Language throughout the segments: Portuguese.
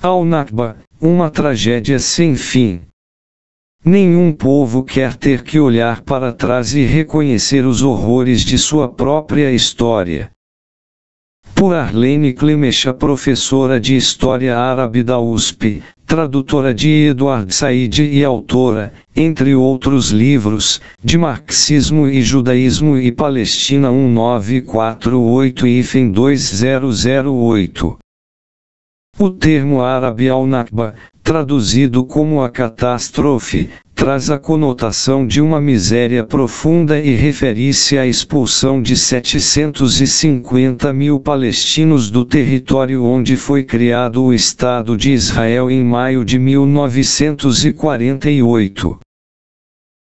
Al-Nakba, uma tragédia sem fim. Nenhum povo quer ter que olhar para trás e reconhecer os horrores de sua própria história. Por Arlene Clemecha, professora de História Árabe da USP, tradutora de Edward Said e autora, entre outros livros, de Marxismo e Judaísmo e Palestina 1948-2008. O termo árabe al-Nakba, traduzido como a catástrofe, traz a conotação de uma miséria profunda e refere-se à expulsão de 750 mil palestinos do território onde foi criado o Estado de Israel em maio de 1948.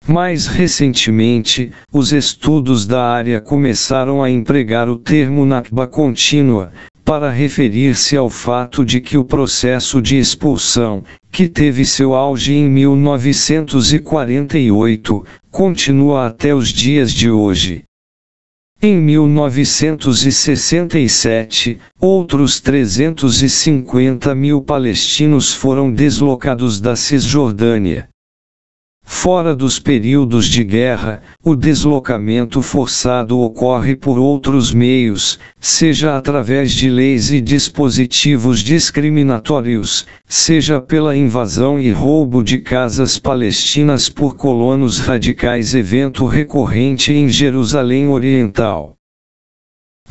Mais recentemente, os estudos da área começaram a empregar o termo Nakba contínua, para referir-se ao fato de que o processo de expulsão, que teve seu auge em 1948, continua até os dias de hoje. Em 1967, outros 350 mil palestinos foram deslocados da Cisjordânia. Fora dos períodos de guerra, o deslocamento forçado ocorre por outros meios, seja através de leis e dispositivos discriminatórios, seja pela invasão e roubo de casas palestinas por colonos radicais, evento recorrente em Jerusalém Oriental.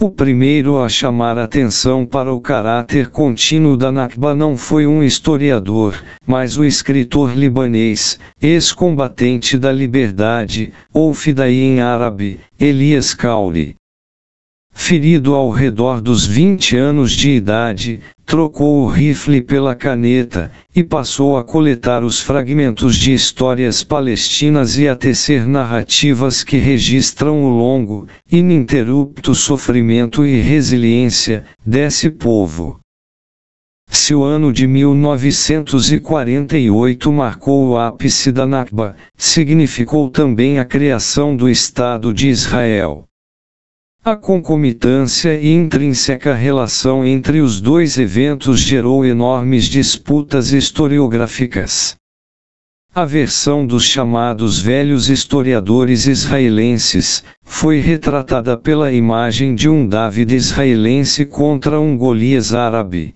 O primeiro a chamar atenção para o caráter contínuo da Nakba não foi um historiador, mas o escritor libanês, ex-combatente da liberdade, ou Fidaí em árabe, Elias Khoury. Ferido ao redor dos 20 anos de idade, trocou o rifle pela caneta, e passou a coletar os fragmentos de histórias palestinas e a tecer narrativas que registram o longo, ininterrupto sofrimento e resiliência desse povo. Se o ano de 1948 marcou o ápice da Nakba, significou também a criação do Estado de Israel. A concomitância e intrínseca relação entre os dois eventos gerou enormes disputas historiográficas. A versão dos chamados velhos historiadores israelenses foi retratada pela imagem de um David israelense contra um Golias árabe.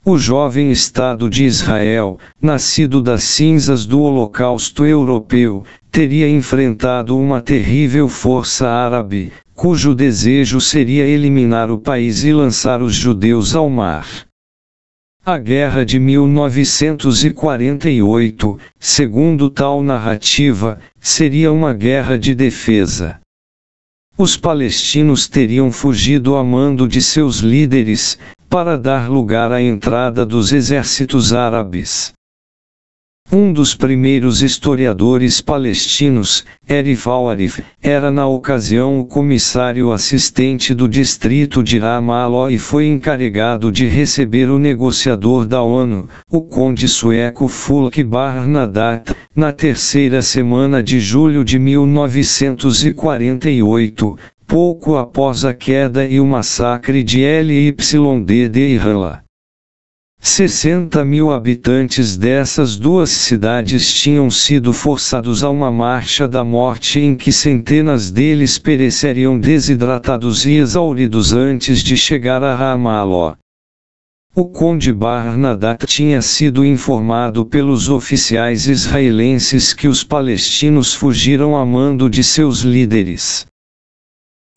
O jovem Estado de Israel, nascido das cinzas do Holocausto Europeu, teria enfrentado uma terrível força árabe, cujo desejo seria eliminar o país e lançar os judeus ao mar. A Guerra de 1948, segundo tal narrativa, seria uma guerra de defesa. Os palestinos teriam fugido a mando de seus líderes, para dar lugar à entrada dos exércitos árabes. Um dos primeiros historiadores palestinos, Arif al-Arif, era na ocasião o comissário assistente do distrito de Ramallah e foi encarregado de receber o negociador da ONU, o conde sueco Fulke Barnadat, na terceira semana de julho de 1948, pouco após a queda e o massacre de LYD e Ramallah. 60 mil habitantes dessas duas cidades tinham sido forçados a uma marcha da morte em que centenas deles pereceriam desidratados e exauridos antes de chegar a Ramallah. O conde Barnadat tinha sido informado pelos oficiais israelenses que os palestinos fugiram a mando de seus líderes.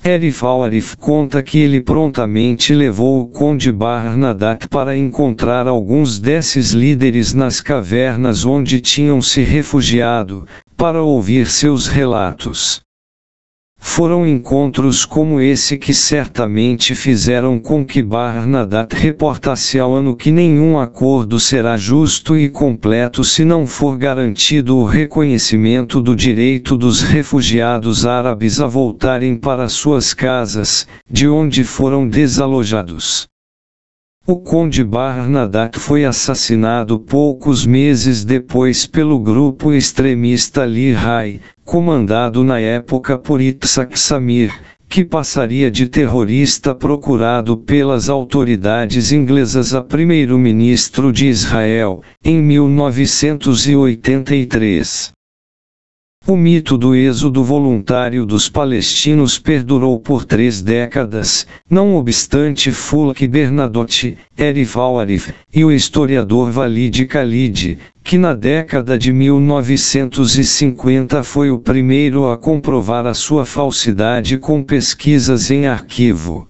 Arif al-Arif conta que ele prontamente levou o conde Barnadat para encontrar alguns desses líderes nas cavernas onde tinham se refugiado, para ouvir seus relatos. Foram encontros como esse que certamente fizeram com que Barnadat reportasse ao ONU que nenhum acordo será justo e completo se não for garantido o reconhecimento do direito dos refugiados árabes a voltarem para suas casas, de onde foram desalojados. O conde Barnadat foi assassinado poucos meses depois pelo grupo extremista Lehi, comandado na época por Itzhak Samir, que passaria de terrorista procurado pelas autoridades inglesas a primeiro-ministro de Israel, em 1983. O mito do êxodo voluntário dos palestinos perdurou por 3 décadas, não obstante Fulk Bernadotte, Arif al-Arif, e o historiador Walid Khalid, que na década de 1950 foi o primeiro a comprovar a sua falsidade com pesquisas em arquivo.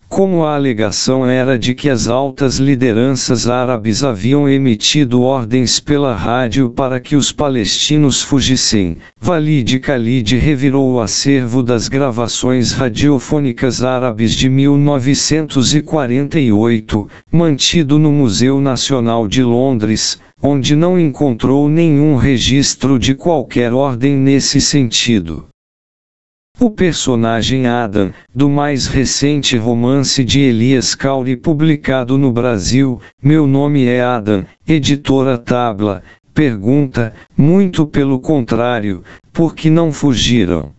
Como a alegação era de que as altas lideranças árabes haviam emitido ordens pela rádio para que os palestinos fugissem, Walid Khalid revirou o acervo das gravações radiofônicas árabes de 1948, mantido no Museu Nacional de Londres, onde não encontrou nenhum registro de qualquer ordem nesse sentido. O personagem Adam, do mais recente romance de Elias Cauri publicado no Brasil, Meu Nome é Adam, editora Tabla, pergunta, muito pelo contrário, por que não fugiram?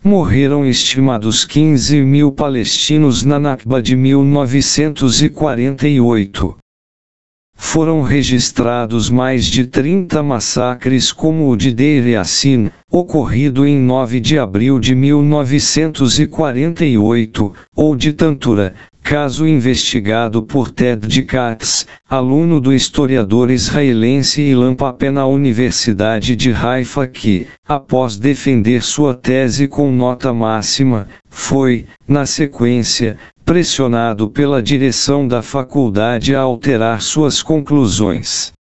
Morreram estimados 15.000 palestinos na Nakba de 1948. Foram registrados mais de 30 massacres como o de Deir Yassin, ocorrido em 9 de abril de 1948, ou de Tantura, caso investigado por Ted Katz, aluno do historiador israelense Ilan Pappé na Universidade de Haifa que, após defender sua tese com nota máxima, foi, na sequência, pressionado pela direção da faculdade a alterar suas conclusões.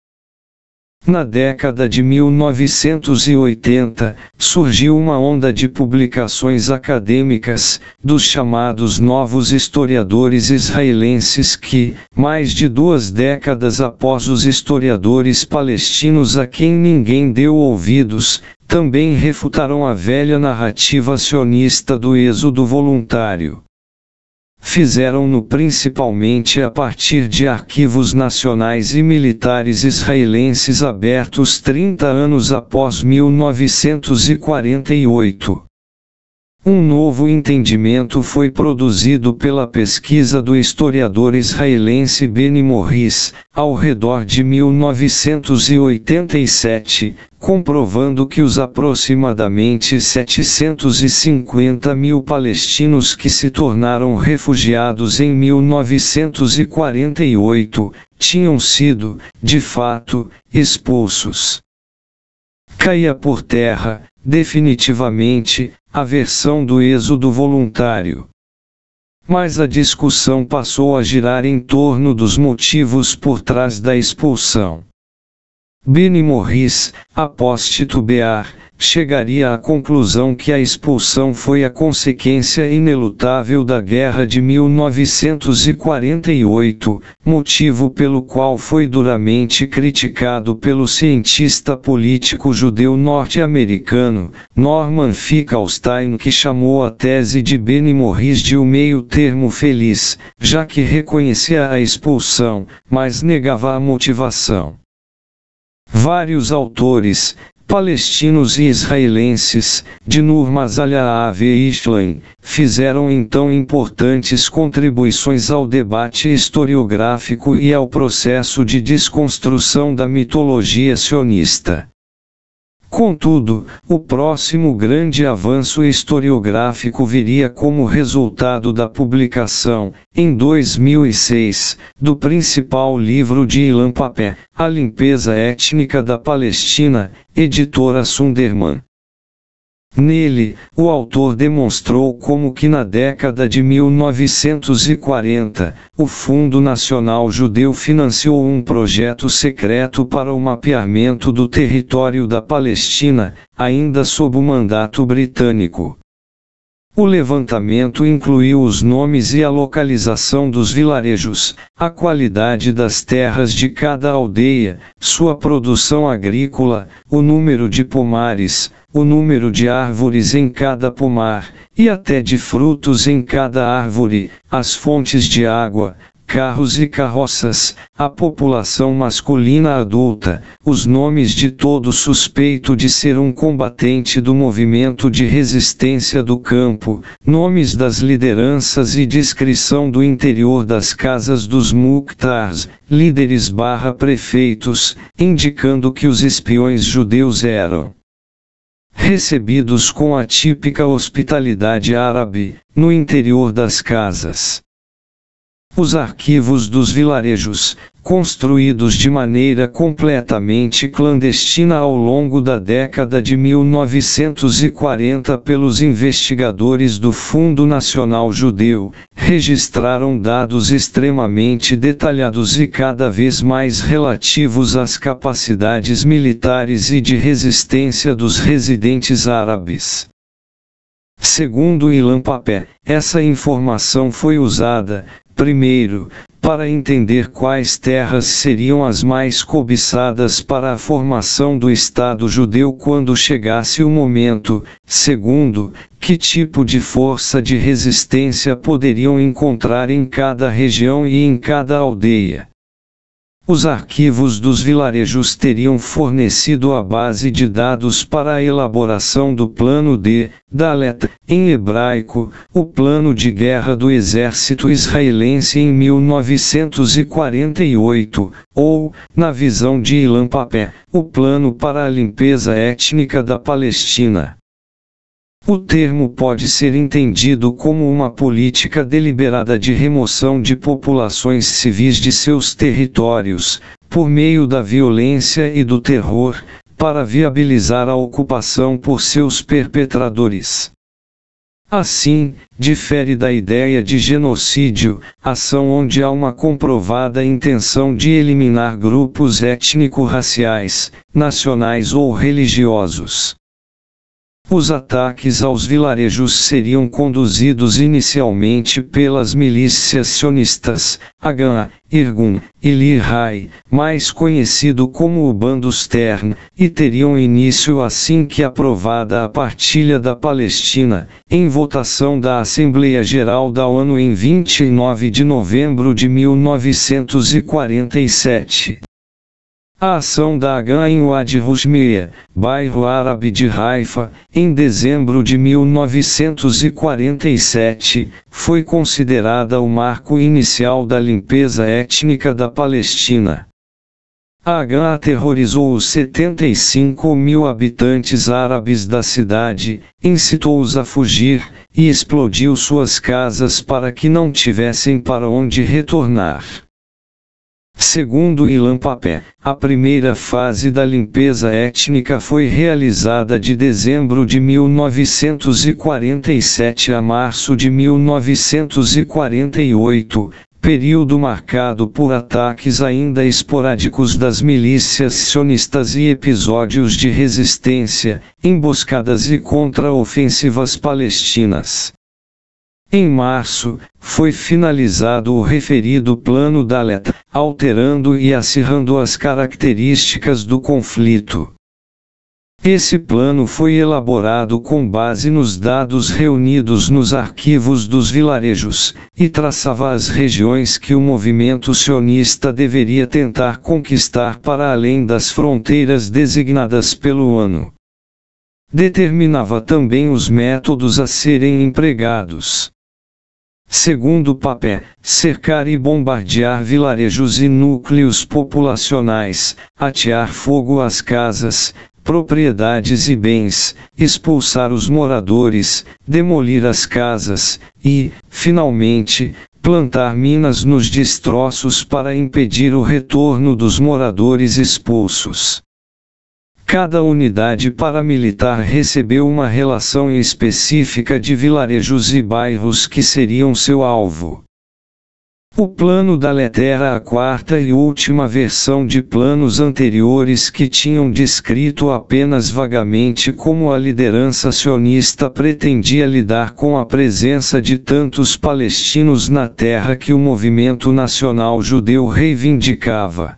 Na década de 1980, surgiu uma onda de publicações acadêmicas, dos chamados novos historiadores israelenses que, mais de 2 décadas após os historiadores palestinos a quem ninguém deu ouvidos, também refutaram a velha narrativa sionista do êxodo voluntário. Fizeram-no principalmente a partir de arquivos nacionais e militares israelenses abertos 30 anos após 1948. Um novo entendimento foi produzido pela pesquisa do historiador israelense Benny Morris, ao redor de 1987, comprovando que os aproximadamente 750.000 palestinos que se tornaram refugiados em 1948, tinham sido, de fato, expulsos. Caía por terra, definitivamente, a versão do êxodo voluntário. Mas a discussão passou a girar em torno dos motivos por trás da expulsão. Benny Morris, após titubear, chegaria à conclusão que a expulsão foi a consequência inelutável da Guerra de 1948, motivo pelo qual foi duramente criticado pelo cientista político judeu norte-americano, Norman Finkelstein, que chamou a tese de Benny Morris de o meio-termo feliz, já que reconhecia a expulsão, mas negava a motivação. Vários autores, palestinos e israelenses, de Nur Mazaliav e Ishlaim, fizeram então importantes contribuições ao debate historiográfico e ao processo de desconstrução da mitologia sionista. Contudo, o próximo grande avanço historiográfico viria como resultado da publicação, em 2006, do principal livro de Ilan Pappé, A Limpeza Étnica da Palestina, editora Sunderman. Nele, o autor demonstrou como que na década de 1940, o Fundo Nacional Judeu financiou um projeto secreto para o mapeamento do território da Palestina, ainda sob o mandato britânico. O levantamento incluiu os nomes e a localização dos vilarejos, a qualidade das terras de cada aldeia, sua produção agrícola, o número de pomares, o número de árvores em cada pomar, e até de frutos em cada árvore, as fontes de água, carros e carroças, a população masculina adulta, os nomes de todo suspeito de ser um combatente do movimento de resistência do campo, nomes das lideranças e descrição do interior das casas dos Muqtars, líderes/prefeitos, indicando que os espiões judeus eram recebidos com a típica hospitalidade árabe, no interior das casas. Os arquivos dos vilarejos, construídos de maneira completamente clandestina ao longo da década de 1940 pelos investigadores do Fundo Nacional Judeu, registraram dados extremamente detalhados e cada vez mais relativos às capacidades militares e de resistência dos residentes árabes. Segundo Ilan Pappé, essa informação foi usada, primeiro, para entender quais terras seriam as mais cobiçadas para a formação do Estado judeu quando chegasse o momento, segundo, que tipo de força de resistência poderiam encontrar em cada região e em cada aldeia. Os arquivos dos vilarejos teriam fornecido a base de dados para a elaboração do Plano D, Dalet, em hebraico, o plano de guerra do exército israelense em 1948, ou, na visão de Ilan Pappé, o plano para a limpeza étnica da Palestina. O termo pode ser entendido como uma política deliberada de remoção de populações civis de seus territórios, por meio da violência e do terror, para viabilizar a ocupação por seus perpetradores. Assim, difere da ideia de genocídio, ação onde há uma comprovada intenção de eliminar grupos étnico-raciais, nacionais ou religiosos. Os ataques aos vilarejos seriam conduzidos inicialmente pelas milícias sionistas, Haganah, Irgun, e Lirai, mais conhecido como o Bando Stern, e teriam início assim que aprovada a partilha da Palestina, em votação da Assembleia Geral da ONU em 29 de novembro de 1947. A ação da Haganah em Wadi Roushmiya, bairro árabe de Haifa, em dezembro de 1947, foi considerada o marco inicial da limpeza étnica da Palestina. A Haganah aterrorizou os 75 mil habitantes árabes da cidade, incitou-os a fugir, e explodiu suas casas para que não tivessem para onde retornar. Segundo Ilan Pappé, a primeira fase da limpeza étnica foi realizada de dezembro de 1947 a março de 1948, período marcado por ataques ainda esporádicos das milícias sionistas e episódios de resistência, emboscadas e contra-ofensivas palestinas. Em março, foi finalizado o referido Plano Dalet, alterando e acirrando as características do conflito. Esse plano foi elaborado com base nos dados reunidos nos arquivos dos vilarejos, e traçava as regiões que o movimento sionista deveria tentar conquistar para além das fronteiras designadas pelo ONU. Determinava também os métodos a serem empregados. Segundo Pappé, cercar e bombardear vilarejos e núcleos populacionais, atear fogo às casas, propriedades e bens, expulsar os moradores, demolir as casas, e, finalmente, plantar minas nos destroços para impedir o retorno dos moradores expulsos. Cada unidade paramilitar recebeu uma relação específica de vilarejos e bairros que seriam seu alvo. O Plano Dalet era a quarta e última versão de planos anteriores que tinham descrito apenas vagamente como a liderança sionista pretendia lidar com a presença de tantos palestinos na terra que o movimento nacional judeu reivindicava.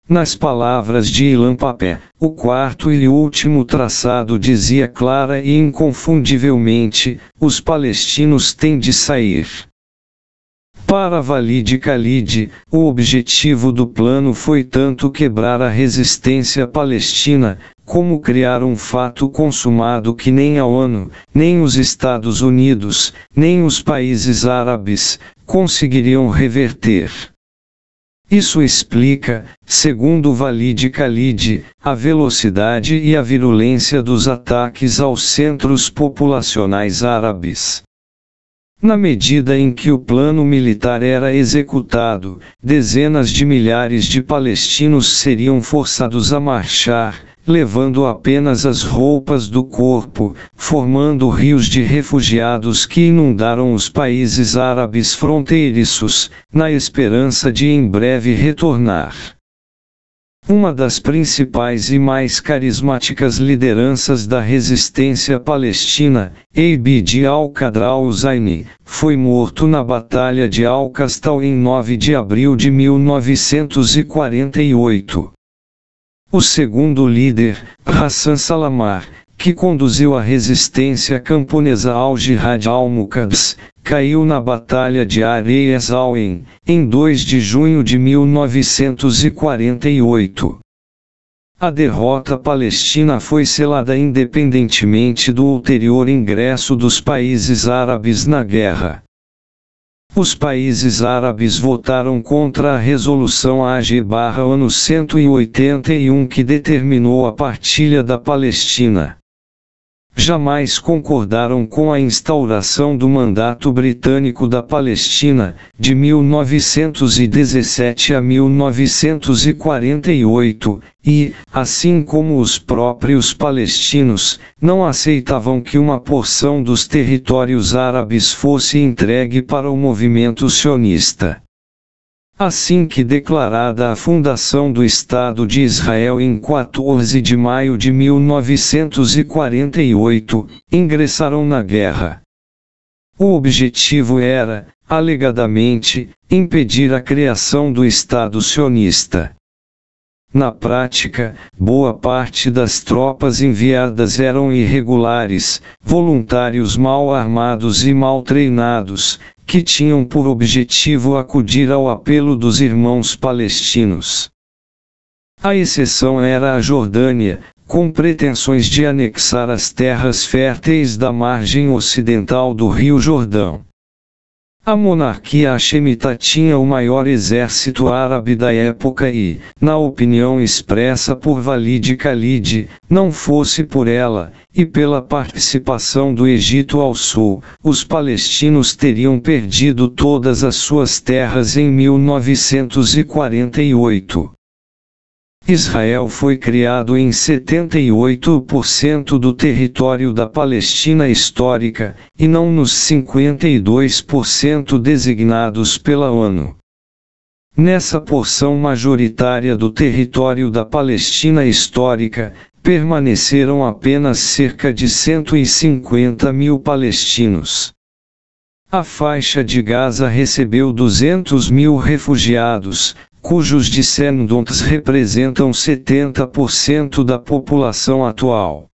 Nas palavras de Ilan Pappé, o quarto e último traçado dizia clara e inconfundivelmente: os palestinos têm de sair. Para Walid Khalid, o objetivo do plano foi tanto quebrar a resistência palestina, como criar um fato consumado que nem a ONU, nem os Estados Unidos, nem os países árabes, conseguiriam reverter. Isso explica, segundo Walid Khalid, a velocidade e a virulência dos ataques aos centros populacionais árabes. Na medida em que o plano militar era executado, dezenas de milhares de palestinos seriam forçados a marchar, levando apenas as roupas do corpo, formando rios de refugiados que inundaram os países árabes fronteiriços, na esperança de em breve retornar. Uma das principais e mais carismáticas lideranças da resistência palestina, Abd al-Qadr al-Husseini, foi morto na Batalha de Al-Qastal em 9 de abril de 1948. O segundo líder, Hassan Salamar, que conduziu a resistência camponesa al-Jihad al-Muqaddas, caiu na Batalha de Ar-e-Azawin, em 2 de junho de 1948. A derrota palestina foi selada independentemente do ulterior ingresso dos países árabes na guerra. Os países árabes votaram contra a Resolução AG/ANO 181 que determinou a partilha da Palestina. Jamais concordaram com a instauração do Mandato Britânico da Palestina, de 1917 a 1948, e, assim como os próprios palestinos, não aceitavam que uma porção dos territórios árabes fosse entregue para o movimento sionista. Assim que declarada a fundação do Estado de Israel em 14 de maio de 1948, ingressaram na guerra. O objetivo era, alegadamente, impedir a criação do Estado sionista. Na prática, boa parte das tropas enviadas eram irregulares, voluntários mal armados e mal treinados, que tinham por objetivo acudir ao apelo dos irmãos palestinos. A exceção era a Jordânia, com pretensões de anexar as terras férteis da margem ocidental do Rio Jordão. A monarquia hashemita tinha o maior exército árabe da época e, na opinião expressa por Walid Khalid, não fosse por ela, e pela participação do Egito ao sul, os palestinos teriam perdido todas as suas terras em 1948. Israel foi criado em 78% do território da Palestina histórica, e não nos 52% designados pela ONU. Nessa porção majoritária do território da Palestina histórica, permaneceram apenas cerca de 150 mil palestinos. A faixa de Gaza recebeu 200 mil refugiados, cujos descendentes representam 70% da população atual.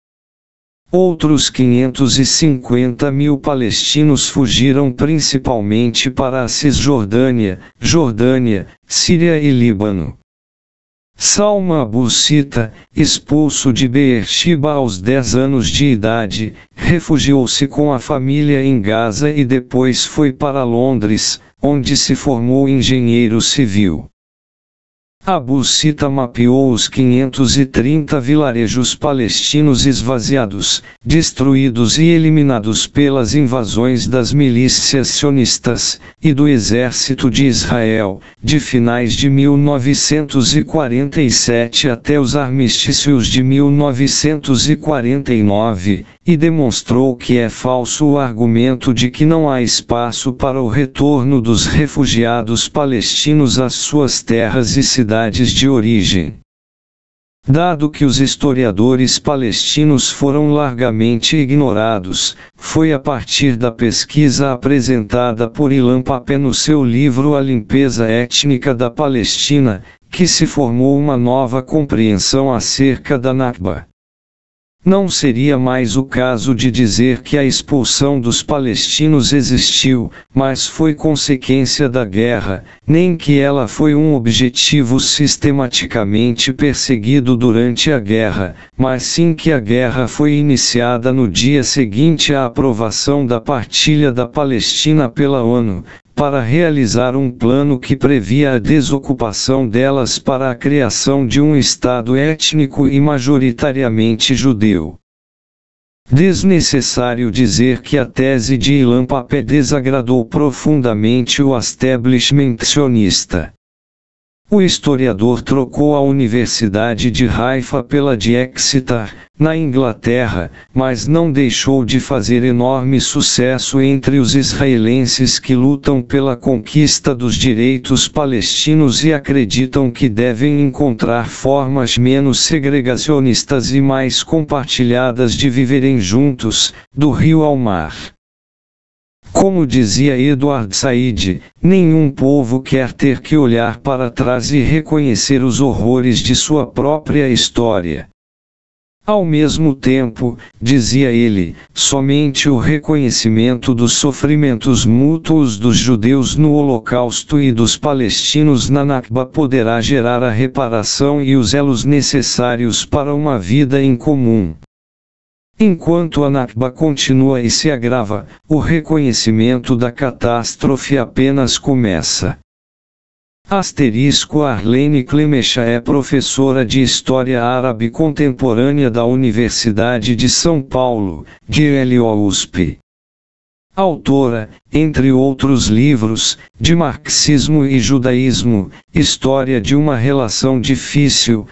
Outros 550 mil palestinos fugiram principalmente para a Cisjordânia, Jordânia, Síria e Líbano. Salma Abu Sita, expulso de Beersheba aos 10 anos de idade, refugiou-se com a família em Gaza e depois foi para Londres, onde se formou engenheiro civil. Abu Sita mapeou os 530 vilarejos palestinos esvaziados, destruídos e eliminados pelas invasões das milícias sionistas, e do exército de Israel, de finais de 1947 até os armistícios de 1949, e demonstrou que é falso o argumento de que não há espaço para o retorno dos refugiados palestinos às suas terras e cidades de origem. Dado que os historiadores palestinos foram largamente ignorados, foi a partir da pesquisa apresentada por Ilan Pappé no seu livro A Limpeza Étnica da Palestina, que se formou uma nova compreensão acerca da Nakba. Não seria mais o caso de dizer que a expulsão dos palestinos existiu, mas foi consequência da guerra, nem que ela foi um objetivo sistematicamente perseguido durante a guerra, mas sim que a guerra foi iniciada no dia seguinte à aprovação da partilha da Palestina pela ONU, para realizar um plano que previa a desocupação delas para a criação de um Estado étnico e majoritariamente judeu. Desnecessário dizer que a tese de Ilan Pappé desagradou profundamente o establishment sionista. O historiador trocou a Universidade de Haifa pela de Exeter, na Inglaterra, mas não deixou de fazer enorme sucesso entre os israelenses que lutam pela conquista dos direitos palestinos e acreditam que devem encontrar formas menos segregacionistas e mais compartilhadas de viverem juntos, do rio ao mar. Como dizia Edward Said, nenhum povo quer ter que olhar para trás e reconhecer os horrores de sua própria história. Ao mesmo tempo, dizia ele, somente o reconhecimento dos sofrimentos mútuos dos judeus no Holocausto e dos palestinos na Nakba poderá gerar a reparação e os elos necessários para uma vida em comum. Enquanto a Nakba continua e se agrava, o reconhecimento da catástrofe apenas começa. Arlene Clemecha é professora de História Árabe Contemporânea da Universidade de São Paulo, USP. Autora, entre outros livros, de Marxismo e Judaísmo, História de uma Relação Difícil,